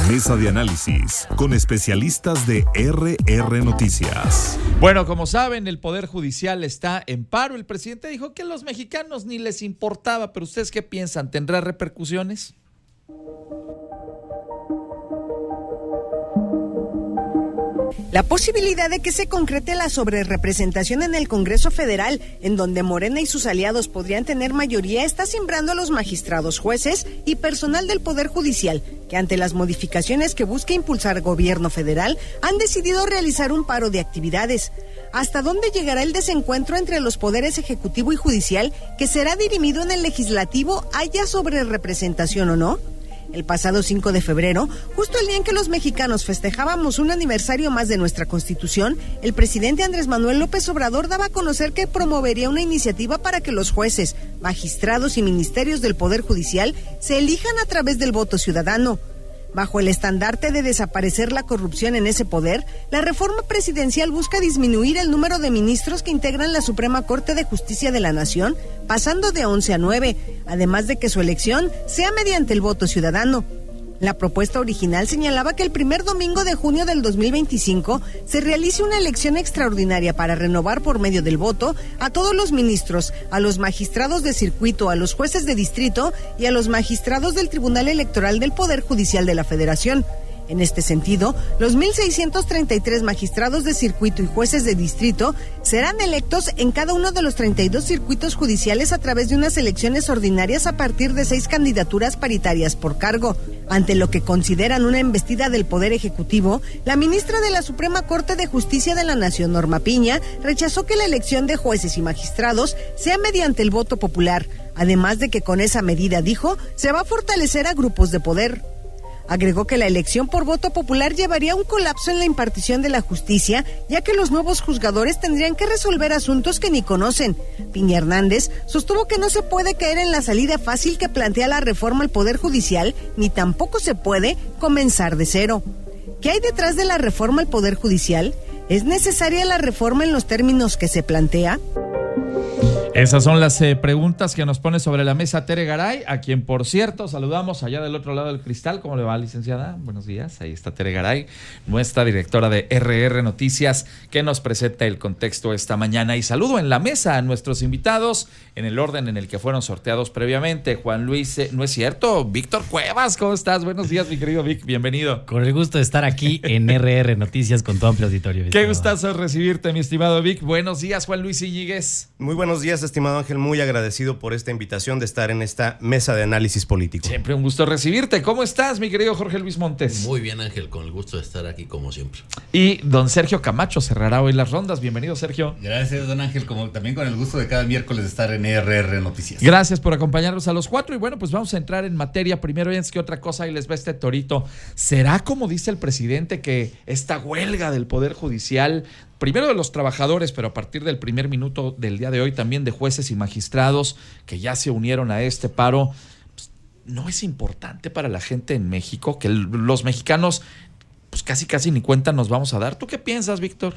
Mesa de análisis con especialistas de RR Noticias. Bueno, como saben, el Poder Judicial está en paro. El presidente dijo que a los mexicanos ni les importaba, pero ¿ustedes qué piensan? ¿Tendrá repercusiones? La posibilidad de que se concrete la sobrerepresentación en el Congreso Federal, en donde Morena y sus aliados podrían tener mayoría, está simbrando a los magistrados, jueces y personal del Poder Judicial, que ante las modificaciones que busca impulsar el gobierno federal, han decidido realizar un paro de actividades. ¿Hasta dónde llegará el desencuentro entre los poderes ejecutivo y judicial, que será dirimido en el legislativo, haya sobrerepresentación o no? El pasado 5 de febrero, justo el día en que los mexicanos festejábamos un aniversario más de nuestra Constitución, el presidente Andrés Manuel López Obrador daba a conocer que promovería una iniciativa para que los jueces, magistrados y ministerios del Poder Judicial se elijan a través del voto ciudadano. Bajo el estandarte de desaparecer la corrupción en ese poder, la reforma presidencial busca disminuir el número de ministros que integran la Suprema Corte de Justicia de la Nación, pasando de 11 a 9, además de que su elección sea mediante el voto ciudadano. La propuesta original señalaba que el primer domingo de junio del 2025 se realice una elección extraordinaria para renovar por medio del voto a todos los ministros, a los magistrados de circuito, a los jueces de distrito y a los magistrados del Tribunal Electoral del Poder Judicial de la Federación. En este sentido, los 1,633 magistrados de circuito y jueces de distrito serán electos en cada uno de los 32 circuitos judiciales a través de unas elecciones ordinarias a partir de 6 candidaturas paritarias por cargo. Ante lo que consideran una embestida del Poder Ejecutivo, la ministra de la Suprema Corte de Justicia de la Nación, Norma Piña, rechazó que la elección de jueces y magistrados sea mediante el voto popular, además de que con esa medida, dijo, se va a fortalecer a grupos de poder. Agregó que la elección por voto popular llevaría a un colapso en la impartición de la justicia, ya que los nuevos juzgadores tendrían que resolver asuntos que ni conocen. Piña Hernández sostuvo que no se puede caer en la salida fácil que plantea la reforma al Poder Judicial, ni tampoco se puede comenzar de cero. ¿Qué hay detrás de la reforma al Poder Judicial? ¿Es necesaria la reforma en los términos que se plantea? Esas son las preguntas que nos pone sobre la mesa Tere Garay, a quien, por cierto, saludamos allá del otro lado del cristal. ¿Cómo le va, licenciada? Buenos días. Ahí está Tere Garay, nuestra directora de RR Noticias, que nos presenta el contexto esta mañana. Y saludo en la mesa a nuestros invitados en el orden en el que fueron sorteados previamente. Juan Luis, no es cierto, Víctor Cuevas, ¿cómo estás? Buenos días, mi querido Vic, bienvenido. Con el gusto de estar aquí en RR Noticias con tu amplio auditorio. Qué gustazo recibirte, mi estimado Vic. Buenos días, Juan Luis Iñiguez. Muy buenos días, estimado Ángel, muy agradecido por esta invitación de estar en esta mesa de análisis político. Siempre un gusto recibirte. ¿Cómo estás, mi querido Jorge Luis Montes? Muy bien, Ángel, con el gusto de estar aquí como siempre. Y don Sergio Camacho cerrará hoy las rondas. Bienvenido, Sergio. Gracias, don Ángel, como también con el gusto de cada miércoles de estar en RR Noticias. Gracias por acompañarnos a los 4 y bueno, pues vamos a entrar en materia. Primero, antes que otra cosa, ahí les va este torito. ¿Será como dice el presidente que esta huelga del Poder Judicial, primero de los trabajadores, pero a partir del primer minuto del día de hoy también de jueces y magistrados que ya se unieron a este paro, pues, no es importante para la gente en México? Que los mexicanos pues casi ni cuenta nos vamos a dar. ¿Tú qué piensas, Víctor?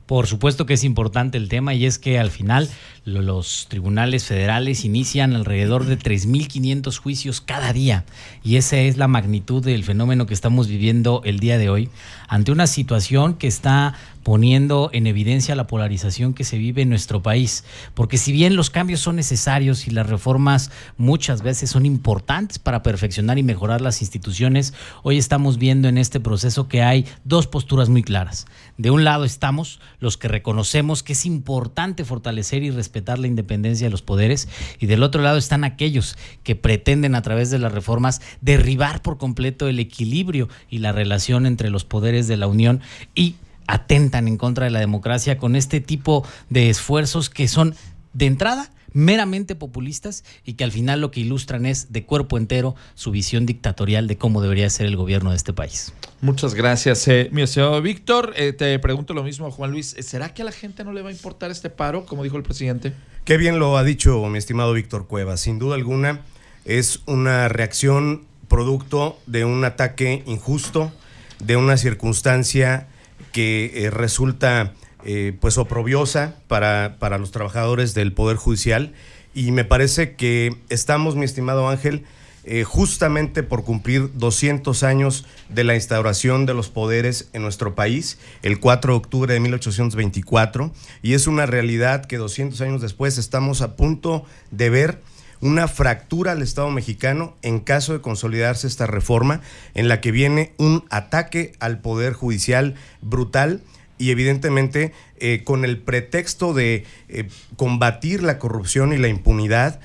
Por supuesto que es importante el tema, y es que al final los tribunales federales inician alrededor de 3,500 juicios cada día, y esa es la magnitud del fenómeno que estamos viviendo el día de hoy, ante una situación que está poniendo en evidencia la polarización que se vive en nuestro país, porque si bien los cambios son necesarios y las reformas muchas veces son importantes para perfeccionar y mejorar las instituciones, hoy estamos viendo en este proceso que hay dos posturas muy claras. De un lado estamos los que reconocemos que es importante fortalecer y respetar la independencia de los poderes, y del otro lado están aquellos que pretenden a través de las reformas derribar por completo el equilibrio y la relación entre los poderes de la Unión y atentan en contra de la democracia con este tipo de esfuerzos que son de entrada meramente populistas y que al final lo que ilustran es de cuerpo entero su visión dictatorial de cómo debería ser el gobierno de este país. Muchas gracias, mi estimado Víctor. Te pregunto lo mismo a Juan Luis. ¿Será que a la gente no le va a importar este paro, como dijo el presidente? Qué bien lo ha dicho mi estimado Víctor Cuevas. Sin duda alguna es una reacción producto de un ataque injusto, de una circunstancia que resulta pues oprobiosa para los trabajadores del Poder Judicial, y me parece que estamos, mi estimado Ángel, justamente por cumplir 200 años de la instauración de los poderes en nuestro país, el 4 de octubre de 1824, y es una realidad que 200 años después estamos a punto de ver una fractura al Estado mexicano en caso de consolidarse esta reforma, en la que viene un ataque al Poder Judicial brutal y evidentemente con el pretexto de combatir la corrupción y la impunidad.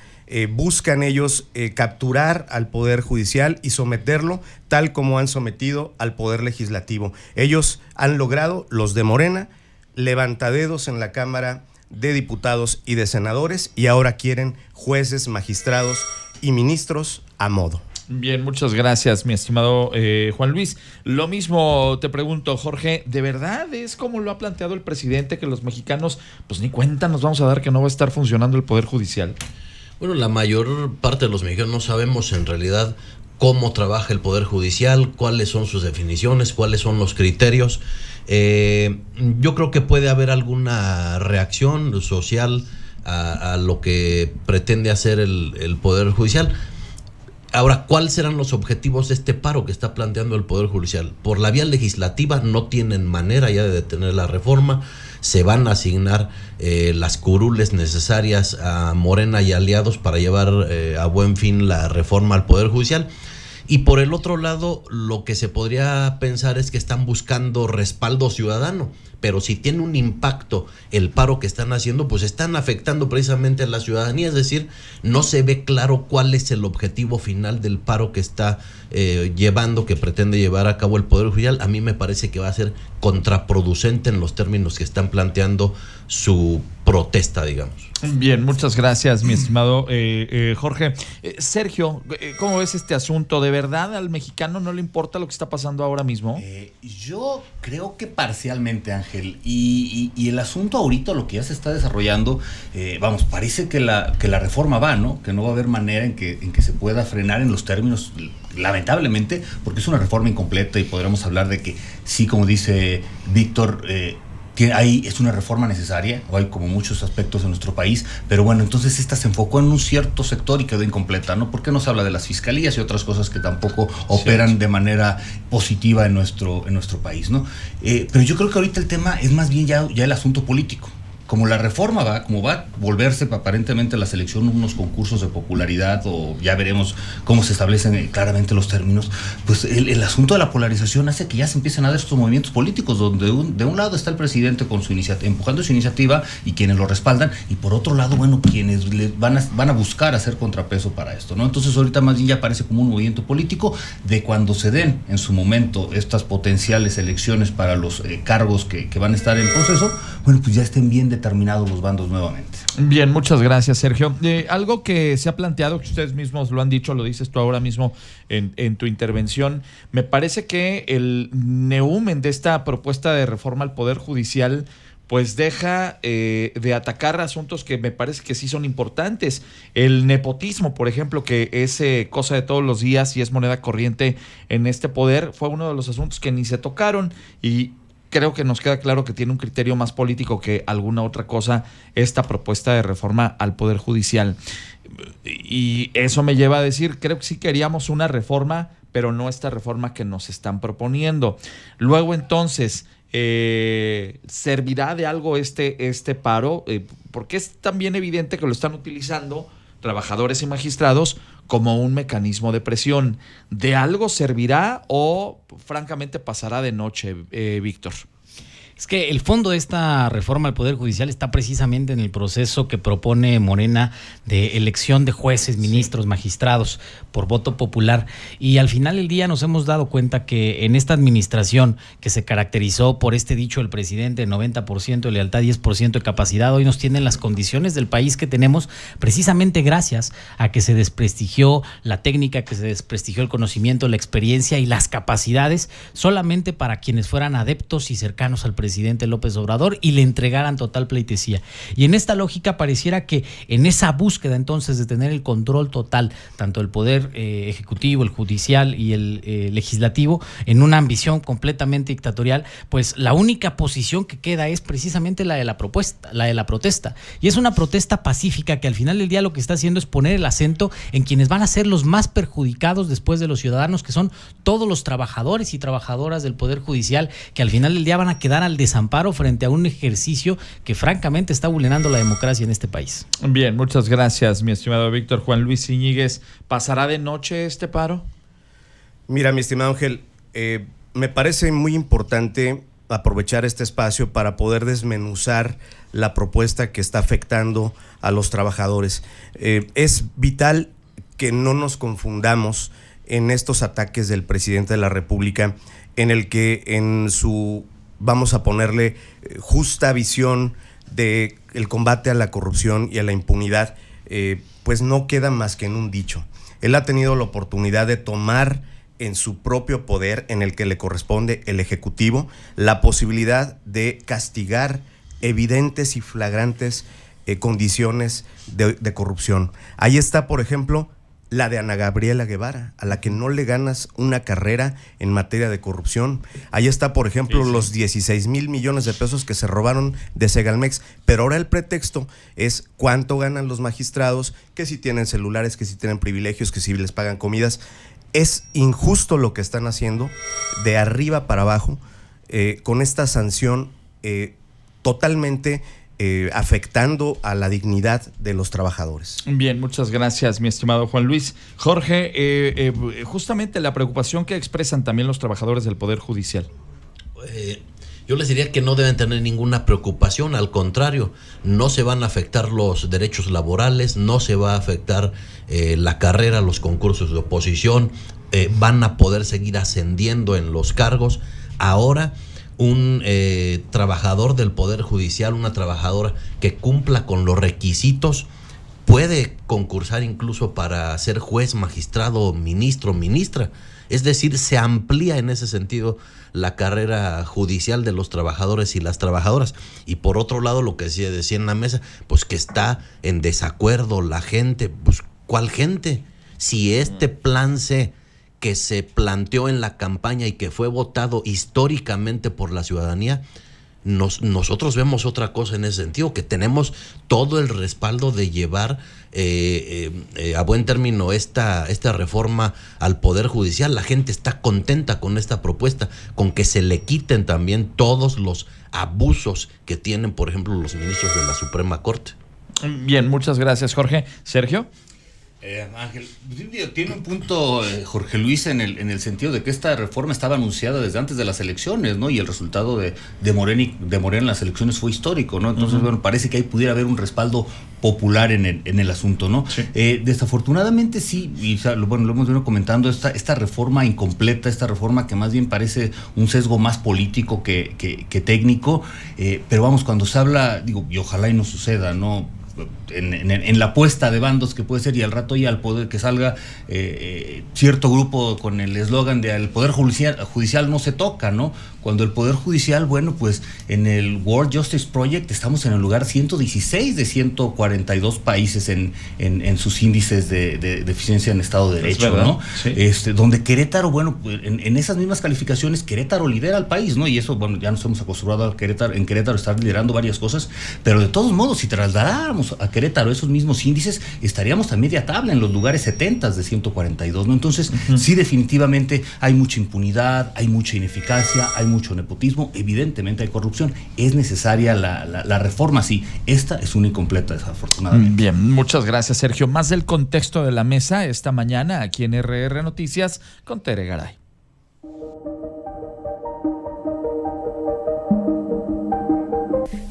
Buscan ellos capturar al Poder Judicial y someterlo tal como han sometido al Poder Legislativo. Ellos han logrado, los de Morena, levantadedos en la Cámara de Diputados y de Senadores, y ahora quieren jueces, magistrados y ministros a modo. Bien, muchas gracias, mi estimado Juan Luis. Lo mismo te pregunto, Jorge, ¿de verdad es como lo ha planteado el presidente, que los mexicanos, pues ni cuenta nos vamos a dar que no va a estar funcionando el Poder Judicial? Bueno, la mayor parte de los mexicanos no sabemos en realidad cómo trabaja el Poder Judicial, cuáles son sus definiciones, cuáles son los criterios. Yo creo que puede haber alguna reacción social a lo que pretende hacer el Poder Judicial. Ahora, ¿cuáles serán los objetivos de este paro que está planteando el Poder Judicial? Por la vía legislativa no tienen manera ya de detener la reforma. Se van a asignar las curules necesarias a Morena y aliados para llevar a buen fin la reforma al Poder Judicial. Y por el otro lado, lo que se podría pensar es que están buscando respaldo ciudadano, pero si tiene un impacto el paro que están haciendo, pues están afectando precisamente a la ciudadanía, es decir, no se ve claro cuál es el objetivo final del paro que está que pretende llevar a cabo el Poder Judicial. A mí me parece que va a ser contraproducente en los términos que están planteando su protesta, digamos. Bien, muchas gracias, mi estimado Jorge. Sergio, ¿cómo ves este asunto? ¿De verdad al mexicano no le importa lo que está pasando ahora mismo? Yo creo que parcialmente, Ángel, y el asunto ahorita, lo que ya se está desarrollando, parece que la reforma va, ¿no? Que no va a haber manera en que se pueda frenar en los términos, lamentablemente, porque es una reforma incompleta, y podríamos hablar de que sí, como dice Víctor, es una reforma necesaria, o hay como muchos aspectos en nuestro país, pero bueno, entonces esta se enfocó en un cierto sector y quedó incompleta, ¿no? Porque no se habla de las fiscalías y otras cosas que tampoco operan de manera positiva en nuestro país, ¿no? Pero yo creo que ahorita el tema es más bien ya el asunto político. Como la reforma va a volverse aparentemente la selección unos concursos de popularidad, o ya veremos cómo se establecen claramente los términos, pues el asunto de la polarización hace que ya se empiecen a dar estos movimientos políticos, donde de un lado está el presidente con su empujando su iniciativa y quienes lo respaldan, y por otro lado, bueno, quienes van a buscar hacer contrapeso para esto, ¿no? Entonces ahorita más bien ya parece como un movimiento político de cuando se den en su momento estas potenciales elecciones para los cargos que van a estar en proceso, bueno, pues ya estén bien determinados los bandos nuevamente. Bien, muchas gracias, Sergio. Algo que se ha planteado, que ustedes mismos lo han dicho, lo dices tú ahora mismo en tu intervención, me parece que el neumen de esta propuesta de reforma al Poder Judicial pues deja de atacar asuntos que me parece que sí son importantes. El nepotismo, por ejemplo, que es cosa de todos los días y es moneda corriente en este poder, fue uno de los asuntos que ni se tocaron, y creo que nos queda claro que tiene un criterio más político que alguna otra cosa esta propuesta de reforma al Poder Judicial. Y eso me lleva a decir, creo que sí queríamos una reforma, pero no esta reforma que nos están proponiendo. Luego, entonces, ¿servirá de algo este paro? Porque es también evidente que lo están utilizando trabajadores y magistrados como un mecanismo de presión. ¿De algo servirá o francamente pasará de noche, Víctor? Es que el fondo de esta reforma al Poder Judicial está precisamente en el proceso que propone Morena de elección de jueces, ministros, magistrados por voto popular. Y al final del día nos hemos dado cuenta que en esta administración, que se caracterizó por este dicho del presidente, 90% de lealtad, 10% de capacidad, hoy nos tienen las condiciones del país que tenemos precisamente gracias a que se desprestigió la técnica, que se desprestigió el conocimiento, la experiencia y las capacidades solamente para quienes fueran adeptos y cercanos al presidente presidente López Obrador y le entregaran total pleitesía. Y en esta lógica pareciera que en esa búsqueda entonces de tener el control total, tanto el poder ejecutivo, el judicial y el legislativo, en una ambición completamente dictatorial, pues la única posición que queda es precisamente la de la protesta. Y es una protesta pacífica que al final del día lo que está haciendo es poner el acento en quienes van a ser los más perjudicados después de los ciudadanos, que son todos los trabajadores y trabajadoras del Poder Judicial, que al final del día van a quedar al desamparo frente a un ejercicio que francamente está vulnerando la democracia en este país. Bien, muchas gracias, mi estimado Víctor. Juan Luis Íñiguez, ¿pasará de noche este paro? Mira, mi estimado Ángel, me parece muy importante aprovechar este espacio para poder desmenuzar la propuesta que está afectando a los trabajadores. Es vital que no nos confundamos en estos ataques del presidente de la República, en el que en su, vamos a ponerle, justa visión de el combate a la corrupción y a la impunidad, pues no queda más que en un dicho. Él ha tenido la oportunidad de tomar en su propio poder, en el que le corresponde el Ejecutivo, la posibilidad de castigar evidentes y flagrantes condiciones de corrupción. Ahí está, por ejemplo, la de Ana Gabriela Guevara, a la que no le ganas una carrera en materia de corrupción. Ahí está, por ejemplo, sí. Los 16,000 millones de pesos que se robaron de Segalmex, pero ahora el pretexto es cuánto ganan los magistrados, que si tienen celulares, que si tienen privilegios, que si les pagan comidas. Es injusto lo que están haciendo de arriba para abajo, con esta sanción totalmente afectando a la dignidad de los trabajadores. Bien, muchas gracias, mi estimado Juan Luis. Jorge, justamente la preocupación que expresan también los trabajadores del Poder Judicial. Yo les diría que no deben tener ninguna preocupación, al contrario, no se van a afectar los derechos laborales, no se va a afectar la carrera, los concursos de oposición, van a poder seguir ascendiendo en los cargos. Ahora, un trabajador del Poder Judicial, una trabajadora que cumpla con los requisitos, puede concursar incluso para ser juez, magistrado, ministro, ministra. Es decir, se amplía en ese sentido la carrera judicial de los trabajadores y las trabajadoras. Y por otro lado, lo que se decía en la mesa, pues que está en desacuerdo la gente. Pues, ¿cuál gente? Si este plan C que se planteó en la campaña y que fue votado históricamente por la ciudadanía, nosotros vemos otra cosa en ese sentido, que tenemos todo el respaldo de llevar a buen término esta reforma al Poder Judicial. La gente está contenta con esta propuesta, con que se le quiten también todos los abusos que tienen, por ejemplo, los ministros de la Suprema Corte. Bien, muchas gracias, Jorge. ¿Sergio? Ángel, tiene un punto Jorge Luis en el sentido de que esta reforma estaba anunciada desde antes de las elecciones, ¿no? Y el resultado de Morena en las elecciones fue histórico, ¿no? Entonces, bueno, parece que ahí pudiera haber un respaldo popular en el asunto, ¿no? Sí. Desafortunadamente sí, y bueno, lo hemos venido comentando, esta reforma incompleta, esta reforma que más bien parece un sesgo más político que técnico, pero vamos, cuando se habla, digo, y ojalá y no suceda, ¿no? En la puesta de bandos que puede ser, y al rato ya al poder que salga cierto grupo con el eslogan de al Poder Judicial no se toca, ¿no? Cuando el Poder Judicial, bueno, pues en el World Justice Project estamos en el lugar 116 de 142 países en sus índices de eficiencia en Estado de Derecho, ¿no? Sí. Donde Querétaro, bueno, en esas mismas calificaciones, Querétaro lidera al país, ¿no? Y eso, bueno, ya nos hemos acostumbrado en Querétaro estar liderando varias cosas, pero de todos modos, si trasladáramos a Querétaro esos mismos índices, estaríamos a media tabla en los lugares 70 de 142, ¿no? Entonces, sí, definitivamente hay mucha impunidad, hay mucha ineficacia, hay mucho nepotismo, evidentemente hay corrupción. Es necesaria la reforma, sí. Esta es una incompleta, desafortunadamente. Bien, muchas gracias, Sergio. Más del contexto de la mesa esta mañana aquí en RR Noticias con Tere Garay.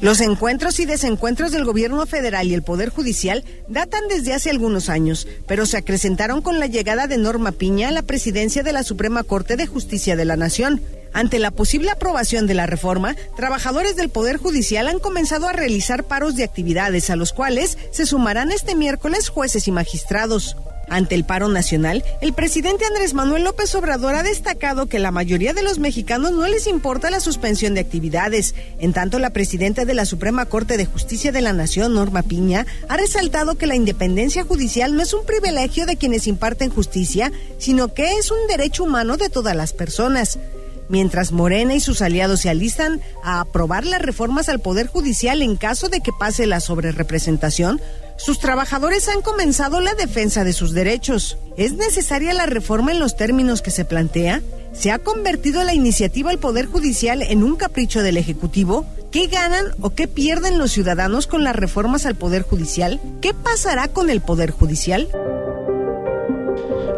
Los encuentros y desencuentros del gobierno federal y el Poder Judicial datan desde hace algunos años, pero se acrecentaron con la llegada de Norma Piña a la presidencia de la Suprema Corte de Justicia de la Nación. Ante la posible aprobación de la reforma, trabajadores del Poder Judicial han comenzado a realizar paros de actividades, a los cuales se sumarán este miércoles jueces y magistrados. Ante el paro nacional, el presidente Andrés Manuel López Obrador ha destacado que la mayoría de los mexicanos no les importa la suspensión de actividades. En tanto, la presidenta de la Suprema Corte de Justicia de la Nación, Norma Piña, ha resaltado que la independencia judicial no es un privilegio de quienes imparten justicia, sino que es un derecho humano de todas las personas. Mientras Morena y sus aliados se alistan a aprobar las reformas al Poder Judicial en caso de que pase la sobrerepresentación, sus trabajadores han comenzado la defensa de sus derechos. ¿Es necesaria la reforma en los términos que se plantea? ¿Se ha convertido la iniciativa al Poder Judicial en un capricho del Ejecutivo? ¿Qué ganan o qué pierden los ciudadanos con las reformas al Poder Judicial? ¿Qué pasará con el Poder Judicial?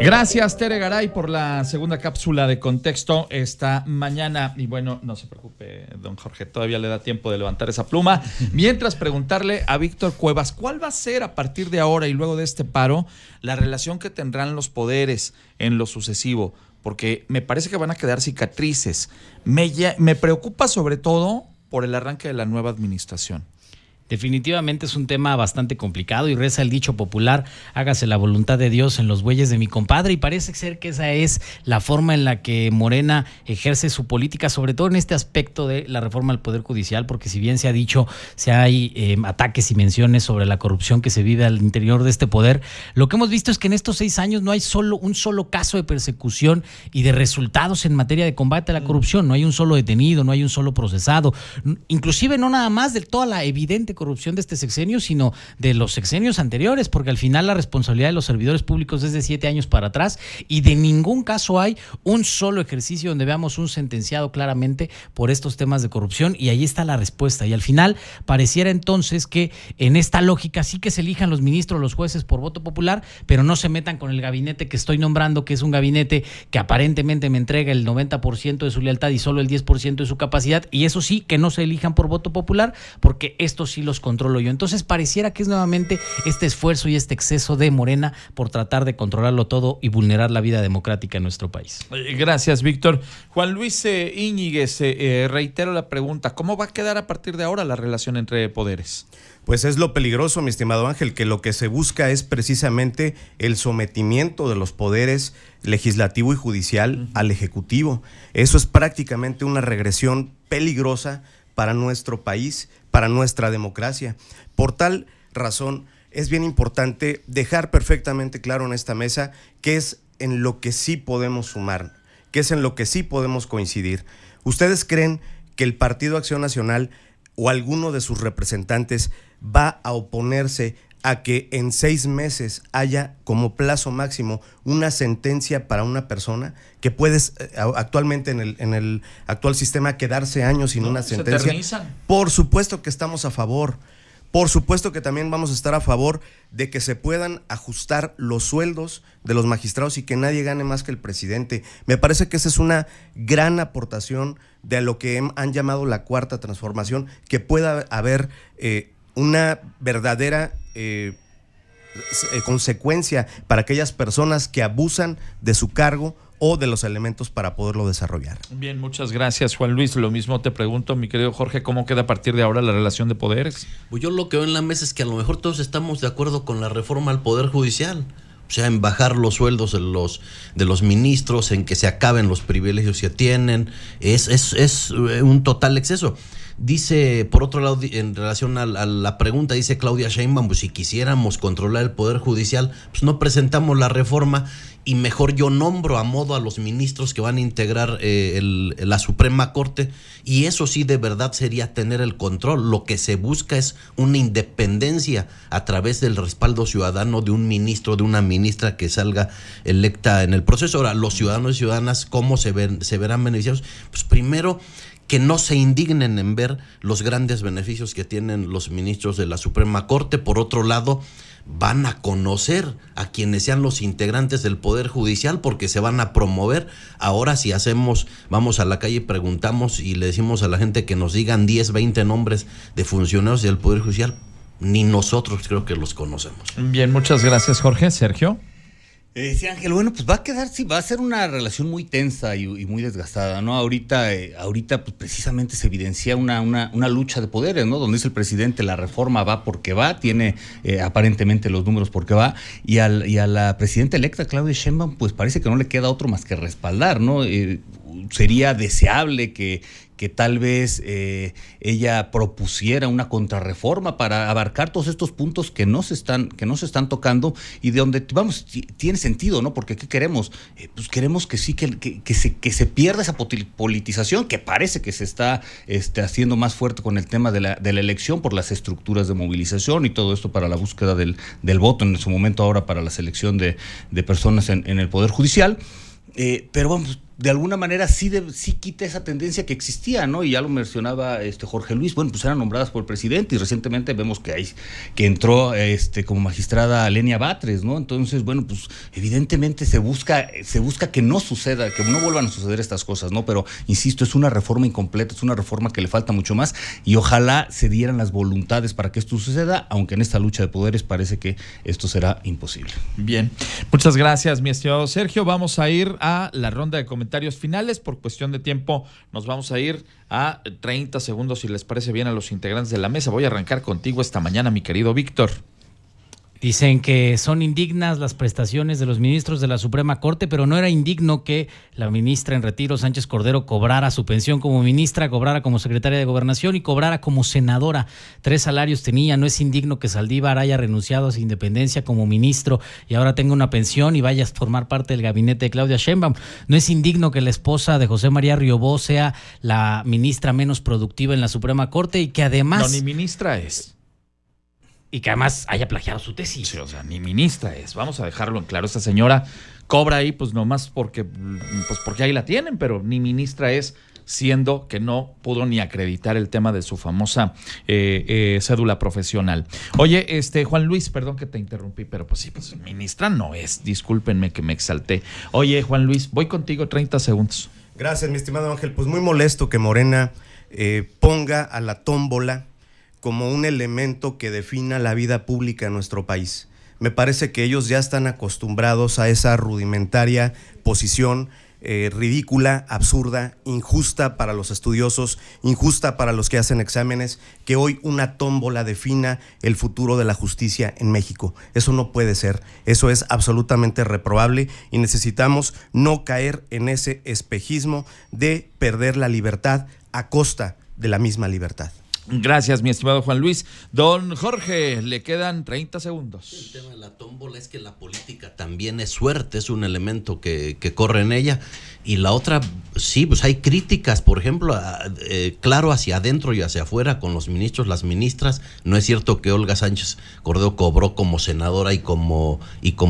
Gracias, Tere Garay, por la segunda cápsula de contexto esta mañana. Y bueno, no se preocupe, don Jorge, todavía le da tiempo de levantar esa pluma. Mientras, preguntarle a Víctor Cuevas, ¿cuál va a ser a partir de ahora y luego de este paro la relación que tendrán los poderes en lo sucesivo? Porque me parece que van a quedar cicatrices. Me preocupa sobre todo por el arranque de la nueva administración. Definitivamente es un tema bastante complicado y reza el dicho popular, hágase la voluntad de Dios en los bueyes de mi compadre, y parece ser que esa es la forma en la que Morena ejerce su política, sobre todo en este aspecto de la reforma al Poder Judicial, porque si bien se ha dicho, si hay ataques y menciones sobre la corrupción que se vive al interior de este poder, lo que hemos visto es que en estos 6 años no hay un solo caso de persecución y de resultados en materia de combate a la corrupción, no hay un solo detenido, no hay un solo procesado, inclusive no nada más de toda la evidente corrupción de este sexenio, sino de los sexenios anteriores, porque al final la responsabilidad de los servidores públicos es de 7 años para atrás y de ningún caso hay un solo ejercicio donde veamos un sentenciado claramente por estos temas de corrupción, y ahí está la respuesta. Y al final pareciera entonces que en esta lógica sí que se elijan los ministros, los jueces por voto popular, pero no se metan con el gabinete que estoy nombrando, que es un gabinete que aparentemente me entrega el 90% de su lealtad y solo el 10% de su capacidad, y eso sí, que no se elijan por voto popular, porque esto sí los controlo yo. Entonces pareciera que es nuevamente este esfuerzo y este exceso de Morena por tratar de controlarlo todo y vulnerar la vida democrática en nuestro país. Gracias, Víctor. Juan Luis Íñiguez, reitero la pregunta, ¿cómo va a quedar a partir de ahora la relación entre poderes? Pues es lo peligroso, mi estimado Ángel, que lo que se busca es precisamente el sometimiento de los poderes legislativo y judicial al Ejecutivo. Eso es prácticamente una regresión peligrosa para nuestro país, para nuestra democracia. Por tal razón, es bien importante dejar perfectamente claro en esta mesa qué es en lo que sí podemos sumar, qué es en lo que sí podemos coincidir. ¿Ustedes creen que el Partido Acción Nacional o alguno de sus representantes va a oponerse a que en 6 meses haya como plazo máximo una sentencia para una persona que puedes actualmente en el actual sistema quedarse años sin una sentencia? ¿Se eternizan? Por supuesto que estamos a favor. Por supuesto que también vamos a estar a favor de que se puedan ajustar los sueldos de los magistrados y que nadie gane más que el presidente. Me parece que esa es una gran aportación de lo que han llamado la cuarta transformación, que pueda haber una verdadera consecuencia para aquellas personas que abusan de su cargo o de los elementos para poderlo desarrollar. Bien, muchas gracias, Juan Luis. Lo mismo te pregunto, mi querido Jorge, ¿cómo queda a partir de ahora la relación de poderes? Pues yo lo que veo en la mesa es que a lo mejor todos estamos de acuerdo con la reforma al Poder Judicial. O sea, en bajar los sueldos de los ministros, en que se acaben los privilegios que tienen. Es un total exceso. Dice, por otro lado, en relación a la pregunta, dice Claudia Sheinbaum, pues si quisiéramos controlar el Poder Judicial, pues no presentamos la reforma y mejor yo nombro a modo a los ministros que van a integrar la Suprema Corte, y eso sí de verdad sería tener el control. Lo que se busca es una independencia a través del respaldo ciudadano de un ministro, de una ministra que salga electa en el proceso. Ahora, los ciudadanos y ciudadanas, ¿cómo se verán beneficiados? Pues primero, que no se indignen en ver los grandes beneficios que tienen los ministros de la Suprema Corte. Por otro lado, van a conocer a quienes sean los integrantes del Poder Judicial, porque se van a promover. Ahora si vamos a la calle y preguntamos y le decimos a la gente que nos digan 10, 20 nombres de funcionarios del Poder Judicial, ni nosotros creo que los conocemos. Bien, muchas gracias, Jorge. Sergio. Sí, Ángel, bueno, pues va a quedar, sí, va a ser una relación muy tensa y muy desgastada, ¿no? Ahorita pues precisamente se evidencia una lucha de poderes, ¿no? Donde dice el presidente, la reforma va porque va, tiene aparentemente los números porque va, y a la presidenta electa, Claudia Sheinbaum, pues parece que no le queda otro más que respaldar, ¿no? Sería deseable que tal vez ella propusiera una contrarreforma para abarcar todos estos puntos que no se están tocando y de donde, vamos, tiene sentido, ¿no? Porque ¿qué queremos? Pues queremos que sí, que se pierda esa politización que parece que se está haciendo más fuerte con el tema de la elección por las estructuras de movilización y todo esto para la búsqueda del voto, en su momento ahora para la selección de personas en el Poder Judicial. Pero vamos, de alguna manera sí quita esa tendencia que existía, ¿no? Y ya lo mencionaba Jorge Luis, bueno, pues eran nombradas por el presidente y recientemente vemos que entró como magistrada Lenia Batres, ¿no? Entonces, bueno, pues evidentemente se busca que no suceda, que no vuelvan a suceder estas cosas, ¿no? Pero, insisto, es una reforma incompleta, es una reforma que le falta mucho más y ojalá se dieran las voluntades para que esto suceda, aunque en esta lucha de poderes parece que esto será imposible. Bien, muchas gracias, mi estimado Sergio. Vamos a ir a la ronda de comentarios finales. Por cuestión de tiempo nos vamos a ir a 30 segundos, si les parece bien a los integrantes de la mesa. Voy a arrancar contigo esta mañana, mi querido Víctor. Dicen que son indignas las prestaciones de los ministros de la Suprema Corte, pero no era indigno que la ministra en retiro, Sánchez Cordero, cobrara su pensión como ministra, cobrara como secretaria de Gobernación y cobrara como senadora. 3 salarios tenía. No es indigno que Saldívar haya renunciado a su independencia como ministro y ahora tenga una pensión y vaya a formar parte del gabinete de Claudia Sheinbaum. No es indigno que la esposa de José María Riobó sea la ministra menos productiva en la Suprema Corte y que además... No, ni ministra es. Y que además haya plagiado su tesis. Sí, o sea, ni ministra es. Vamos a dejarlo en claro. Esta señora cobra ahí, pues nomás porque ahí la tienen, pero ni ministra es, siendo que no pudo ni acreditar el tema de su famosa cédula profesional. Oye, Juan Luis, perdón que te interrumpí, pero pues sí, pues ministra no es. Discúlpenme que me exalté. Oye, Juan Luis, voy contigo 30 segundos. Gracias, mi estimado Ángel. Pues muy molesto que Morena ponga a la tómbola como un elemento que defina la vida pública en nuestro país. Me parece que ellos ya están acostumbrados a esa rudimentaria posición ridícula, absurda, injusta para los estudiosos, injusta para los que hacen exámenes, que hoy una tómbola defina el futuro de la justicia en México. Eso no puede ser, eso es absolutamente reprobable y necesitamos no caer en ese espejismo de perder la libertad a costa de la misma libertad. Gracias, mi estimado Juan Luis. Don Jorge, le quedan 30 segundos. El tema de la tómbola es que la política también es suerte, es un elemento que corre en ella. Y la otra, sí, pues hay críticas, por ejemplo, claro, hacia adentro y hacia afuera con los ministros, las ministras. No es cierto que Olga Sánchez Cordero cobró como senadora y como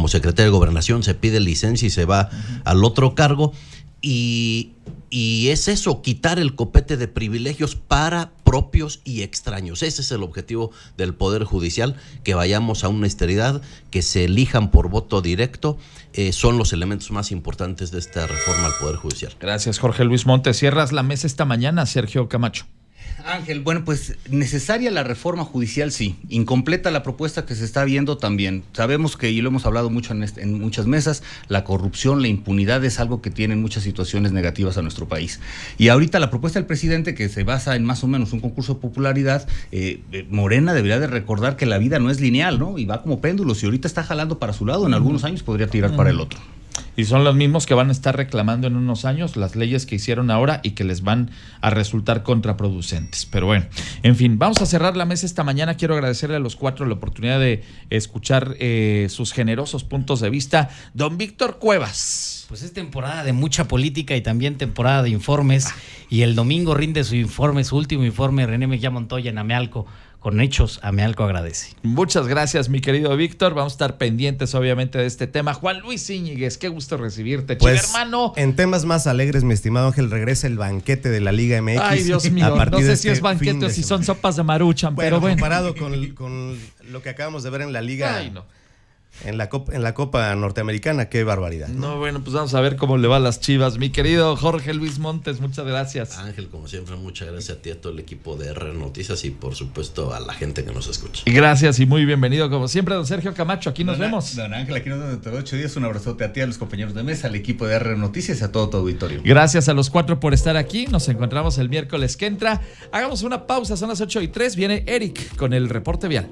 secretaria de Gobernación, se pide licencia y se va al otro cargo. Y es eso, quitar el copete de privilegios para propios y extraños. Ese es el objetivo del Poder Judicial, que vayamos a una austeridad, que se elijan por voto directo. Son los elementos más importantes de esta reforma al Poder Judicial. Gracias, Jorge Luis Montes. Cierras la mesa esta mañana, Sergio Camacho. Ángel, bueno, pues necesaria la reforma judicial, sí. Incompleta la propuesta que se está viendo también. Sabemos que, y lo hemos hablado mucho en muchas mesas, la corrupción, la impunidad es algo que tiene muchas situaciones negativas a nuestro país. Y ahorita la propuesta del presidente, que se basa en más o menos un concurso de popularidad, Morena debería de recordar que la vida no es lineal, ¿no? Y va como péndulo. Si ahorita está jalando para su lado, en algunos años podría tirar para el otro. Y son los mismos que van a estar reclamando en unos años las leyes que hicieron ahora y que les van a resultar contraproducentes. Pero bueno, en fin, vamos a cerrar la mesa esta mañana. Quiero agradecerle a los 4 la oportunidad de escuchar sus generosos puntos de vista. Don Víctor Cuevas. Pues es temporada de mucha política y también temporada de informes. Y el domingo rinde su último informe, René Mejía Montoya en Amealco. Con hechos, Amealco agradece. Muchas gracias, mi querido Víctor. Vamos a estar pendientes, obviamente, de este tema. Juan Luis Íñiguez, qué gusto recibirte, pues, hermano. En temas más alegres, mi estimado Ángel, regresa el banquete de la Liga MX. Ay, Dios mío, no sé si es banquete o si son sopas de Maruchan, pero bueno. Comparado con lo que acabamos de ver en la Liga. Ay, no. en la Copa Norteamericana, qué barbaridad. No, bueno, pues vamos a ver cómo le va a las Chivas. Mi querido Jorge Luis Montes, muchas gracias. Ángel, como siempre, muchas gracias a ti, a todo el equipo de RR Noticias y por supuesto a la gente que nos escucha. Gracias y muy bienvenido como siempre, don Sergio Camacho, aquí nos vemos. Don Ángel, aquí nos vemos dentro de 8 días. Un abrazote a ti, a los compañeros de mesa, al equipo de RR Noticias y a todo tu auditorio. Gracias a los 4 por estar aquí, nos encontramos el miércoles que entra. Hagamos una pausa, son las 8:03, viene Eric con el reporte vial.